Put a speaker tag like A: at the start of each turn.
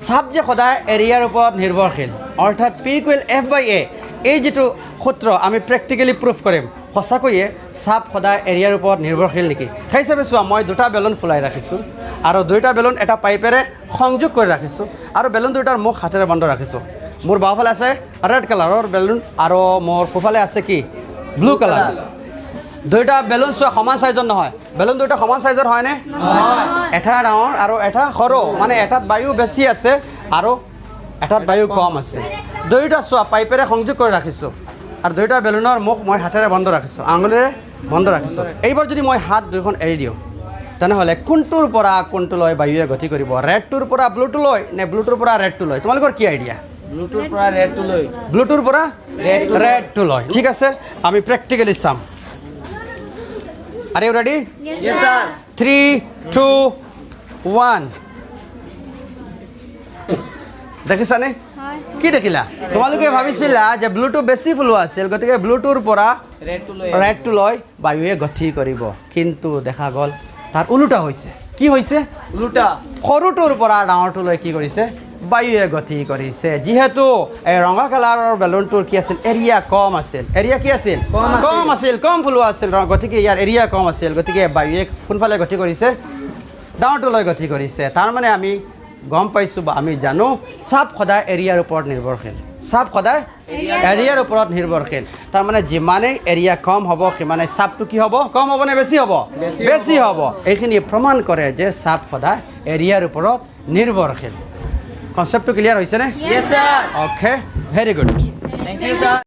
A: চাপ যে সদায় এৰিয়াৰ ওপৰত নিৰ্ভৰশীল অৰ্থাৎ P=F/A এই যেটো সূত্ৰ আমি প্ৰেক্টিক্যালি প্ৰুফ কৰিম সঁচাকৈয়ে চাপ সদায় এৰিয়াৰ ওপৰত নিৰ্ভৰশীল নেকি সেই হিচাপে চোৱা মই দুটা বেলুন ফুলাই ৰাখিছোঁ আৰু দুইটা বেলুন এটা পাইপেৰে সংযোগ কৰি ৰাখিছোঁ আৰু বেলুন দুটাৰ মুখ হাতেৰে বন্ধ ৰাখিছোঁ মোৰ বাওঁফালে আছে ৰেড কালাৰৰ বেলুন আৰু মোৰ সোঁফালে আছে কি ব্লু কালাৰ দুইটা বেলুন চোৱা সমান সাইজৰ নহয় বেলুন দুইটা সমান সাইজৰ হয়নে এটা ডাঙৰ আৰু এটা সৰু মানে এটাত বায়ু বেছি আছে আৰু এটাত বায়ু কম আছে দুইটা চোৱা পাইপেৰে সংযোগ কৰি ৰাখিছোঁ আৰু দুইটা বেলুনৰ মুখ মই হাতেৰে বন্ধ ৰাখিছোঁ আঙুলিৰে বন্ধ ৰাখিছোঁ এইবাৰ যদি মই হাত দুখন এৰি দিওঁ তেনেহ'লে কোনটোৰ পৰা কোনটোলৈ বায়ুৱে গতি কৰিব ৰেডটোৰ পৰা ব্লুটোলৈ নে ব্লুটোৰ পৰা ৰেডটোলৈ তোমালোকৰ কি আইডিয়া
B: ব্লুটুথ পৰা ৰেডটোলৈ
A: ব্লুটোৰ পৰা ৰেডটোলৈ ঠিক আছে আমি প্ৰেক্টিকেলি চাম Are you ready?
B: Yes sir
A: 3, 2, 1 দেখিছানে কি দেখিলা তোমালোকে ভাবিছিলা যে ব্লুটো বেছি ফ্লো আছিল গতিকে ব্লুটোৰ পৰা ৰেডটোলৈ বায়ুৱে গতি কৰিব কিন্তু দেখা গ'ল তাৰ উল্টা হৈছে কি হৈছে
B: উল্টা
A: সৰুটোৰ পৰা ডাঙৰটোলৈ কি কৰিছে বায়ুৱে গতি কৰিছে যিহেতু এই ৰঙা কালাৰৰ বেলুনটোৰ কি আছিল এৰিয়া কম আছিল এৰিয়া কি আছিল কম ফ্লো আছিল গতিকে ইয়াৰ এৰিয়া কম আছিল গতিকে বায়ুৱে কোনফালে গতি কৰিছে ডাঙৰটোলৈ গতি কৰিছে তাৰমানে আমি গম পাইছোঁ বা আমি জানো চাপ সদায় এৰিয়াৰ ওপৰত নিৰ্ভৰশীল চাপ সদায় এৰিয়াৰ ওপৰত নিৰ্ভৰশীল তাৰমানে যিমানেই এৰিয়া কম হ'ব সিমানেই চাপটো কি হ'ব কম হ'ব নে বেছি হ'ব বেছি হ'ব এইখিনি প্ৰমাণ কৰে যে চাপ সদায় এৰিয়াৰ ওপৰত নিৰ্ভৰশীল কনচেপ্টটো ক্লিয়াৰ হৈছেনে
B: Yes sir
A: okay very good
B: Thank you sir